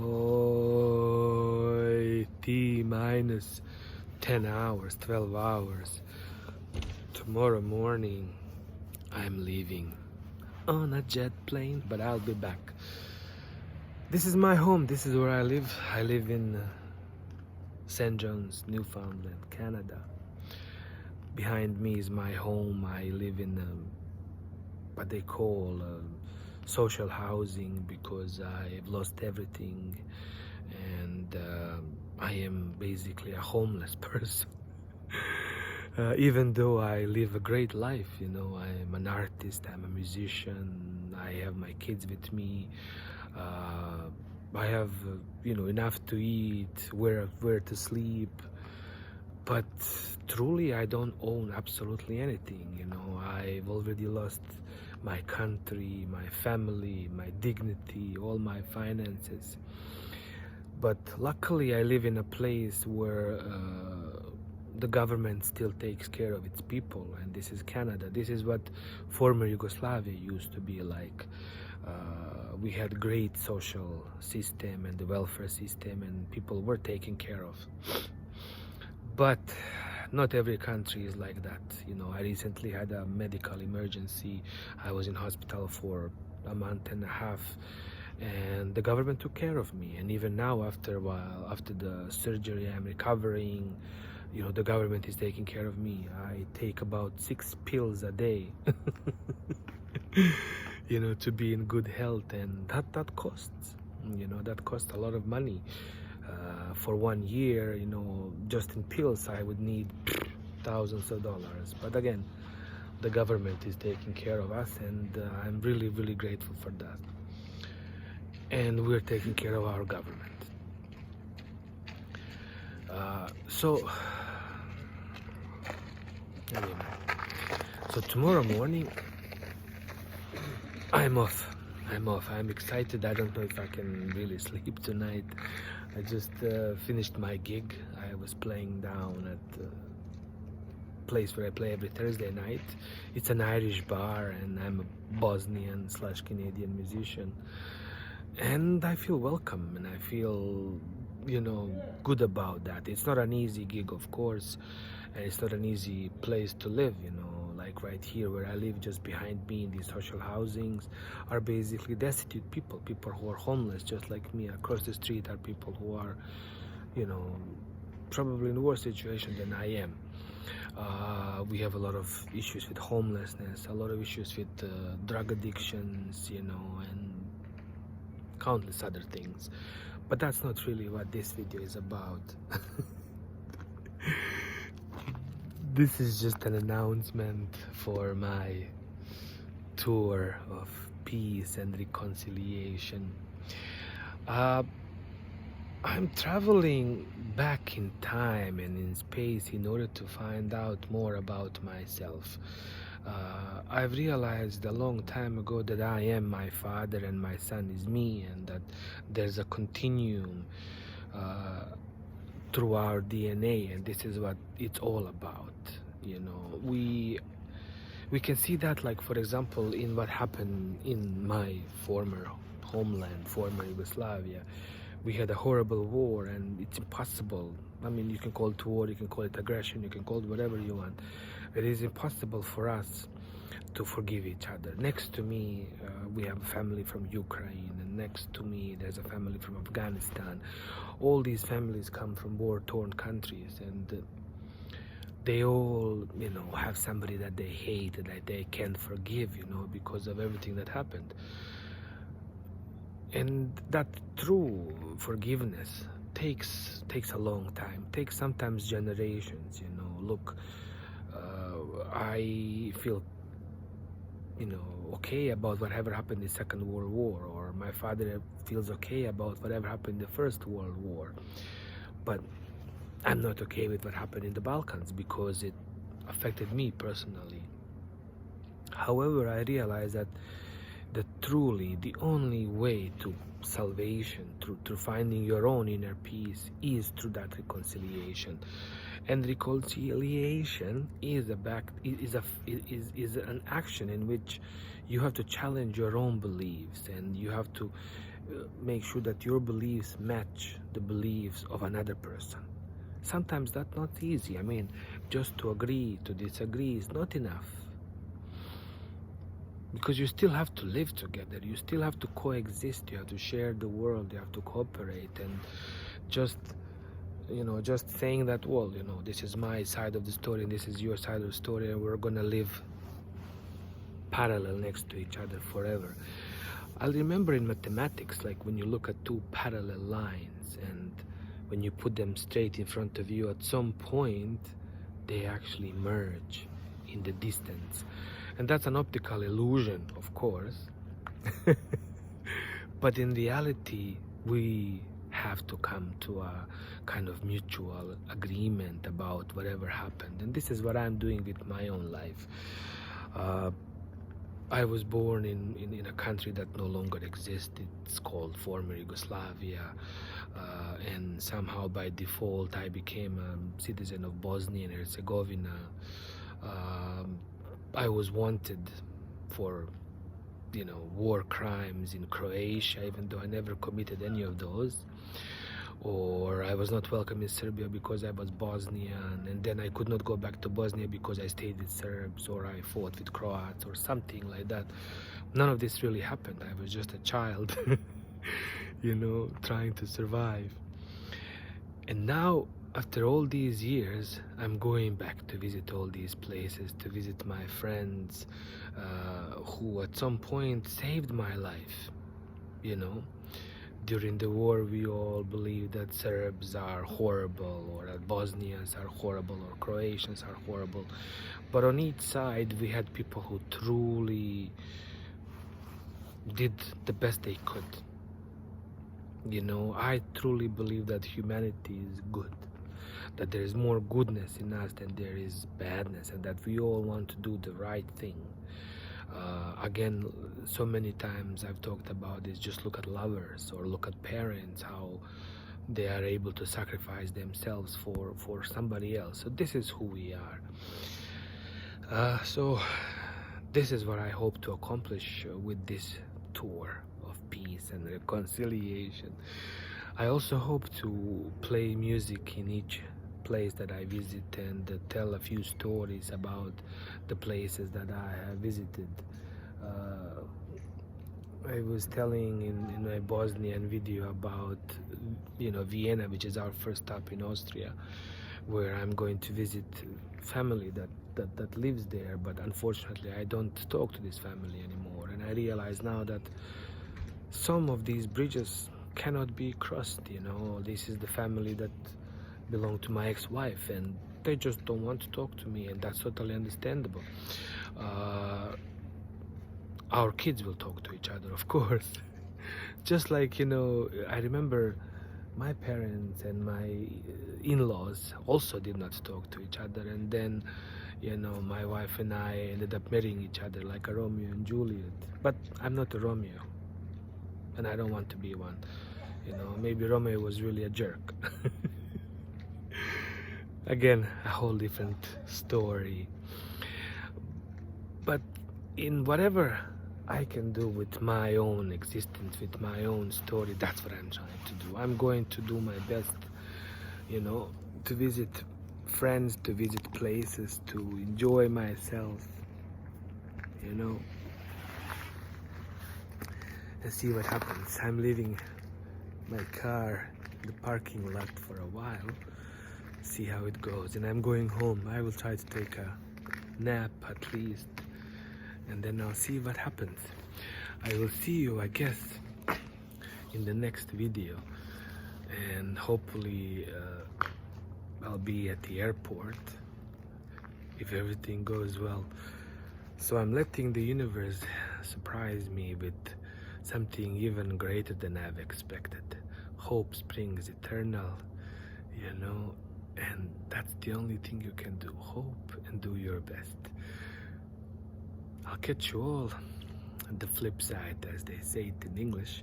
Oh, T minus 10 hours, 12 hours. Tomorrow morning, I'm leaving on a jet plane, but I'll be back. This is my home. This is where I live. I live in St. John's, Newfoundland, Canada. Behind me is my home. I live in what they call social housing because I've lost everything, and I am basically a homeless person. Even though I live a great life, you know, I'm an artist, I'm a musician, I have my kids with me, I have, you know, enough to eat, where to sleep, but truly I don't own absolutely anything, you know. I've already lost my country, my family, my dignity, all my finances. But luckily I live in a place where the government still takes care of its people, and this is Canada. This is what former Yugoslavia used to be like. We had great social system and the welfare system, and people were taken care of. But not every country is like that. You know, I recently had a medical emergency. I was in hospital for a month and a half, and the government took care of me. And even now, after a while, after the surgery, I'm recovering. You know, the government is taking care of me. I take about 6 pills a day, you know, to be in good health, and that costs. You know, that costs a lot of money. For 1 year, you know, just in pills, I would need thousands of dollars. But again, the government is taking care of us, and I'm really, really grateful for that. And we're taking care of our government. So tomorrow morning, I'm off. I'm excited. I don't know if I can really sleep tonight. I just finished my gig. I was playing down at the place where I play every Thursday night. It's an Irish bar, and I'm a Bosnian/Canadian musician. And I feel welcome, and I feel, you know, good about that. It's not an easy gig, of course, and it's not an easy place to live, you know. Like right here where I live, just behind me in these social housings are basically destitute people who are homeless just like me. Across the street are people who are, you know, probably in a worse situation than I am. We have a lot of issues with homelessness, a lot of issues with drug addictions, you know, and countless other things. But that's not really what this video is about. This is just an announcement for my tour of peace and reconciliation. I'm traveling back in time and in space in order to find out more about myself. I've realized a long time ago that I am my father and my son is me, and that there's a continuum through our DNA, and this is what it's all about. You know, we can see that, like, for example, in what happened in my former homeland, former Yugoslavia. We had a horrible war, and it's impossible. I mean, you can call it war, you can call it aggression, you can call it whatever you want. It is impossible for us to forgive each other. Next to me, we have a family from Ukraine, and next to me, there's a family from Afghanistan. All these families come from war-torn countries, and they all, you know, have somebody that they hate, that they can't forgive, you know, because of everything that happened. And that true forgiveness takes a long time, takes sometimes generations, you know. Look, I feel, you know, okay about whatever happened in the Second World War, or my father feels okay about whatever happened in the First World War. But I'm not okay with what happened in the Balkans because it affected me personally. However, I realize that truly the only way to salvation, through finding your own inner peace, is through that reconciliation. And reconciliation is an action in which you have to challenge your own beliefs, and you have to make sure that your beliefs match the beliefs of another person. Sometimes that's not easy. I mean, just to agree to disagree is not enough, because you still have to live together, you still have to coexist, you have to share the world, you have to cooperate. And just saying that, well, this is my side of the story and this is your side of the story, and we're gonna live parallel next to each other forever. I remember in mathematics, like when you look at two parallel lines and when you put them straight in front of you, at some point they actually merge in the distance. And that's an optical illusion, of course. But in reality, we have to come to a kind of mutual agreement about whatever happened. And this is what I'm doing with my own life. I was born in a country that no longer exists. It's called former Yugoslavia. And somehow by default I became a citizen of Bosnia and Herzegovina. I was wanted for war crimes in Croatia, even though I never committed any of those. Or I was not welcome in Serbia because I was Bosnian, and then I could not go back to Bosnia because I stayed with Serbs, or I fought with Croats, or something like that. None of this really happened. I was just a child, trying to survive. And now, after all these years, I'm going back to visit all these places, to visit my friends who at some point saved my life. During the war, we all believed that Serbs are horrible, or that Bosnians are horrible, or Croatians are horrible. But on each side, we had people who truly did the best they could. I truly believe that humanity is good, that there is more goodness in us than there is badness, and that we all want to do the right thing. Again, so many times I've talked about this. Just look at lovers, or look at parents, how they are able to sacrifice themselves for somebody else. So this is who we are. So this is what I hope to accomplish with this tour of peace and reconciliation. I also hope to play music in each place that I visit, and tell a few stories about the places that I have visited. I was telling in my Bosnian video about Vienna, which is our first stop in Austria, where I'm going to visit family that lives there, but unfortunately I don't talk to this family anymore. And I realize now that some of these bridges cannot be crossed. This is the family that belonged to my ex-wife, and they just don't want to talk to me, and that's totally understandable. Our kids will talk to each other, of course. Just like, I remember my parents and my in-laws also did not talk to each other, and then my wife and I ended up marrying each other like a Romeo and Juliet. But I'm not a Romeo, and I don't want to be one. Maybe Romeo was really a jerk. Again, a whole different story. But in whatever I can do with my own existence, with my own story, that's what I'm trying to do. I'm going to do my best, to visit friends, to visit places, to enjoy myself, and see what happens. I'm leaving my car in the parking lot for a while, see how it goes, and I'm going home. I will try to take a nap at least, and then I'll see what happens. I will see you, I guess, in the next video, and hopefully I'll be at the airport if everything goes well. So I'm letting the universe surprise me with something even greater than I've expected. Hope springs eternal, and that's the only thing you can do. Hope and do your best. I'll catch you all on the flip side, as they say it in English,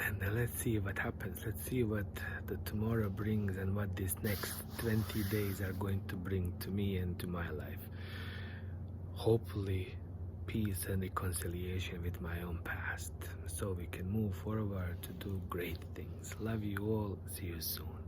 and let's see what happens. Let's see what the tomorrow brings, and what these next 20 days are going to bring to me and to my life. Hopefully, peace. peace and reconciliation with my own past so we can move forward to do great things. Love you all. See you soon.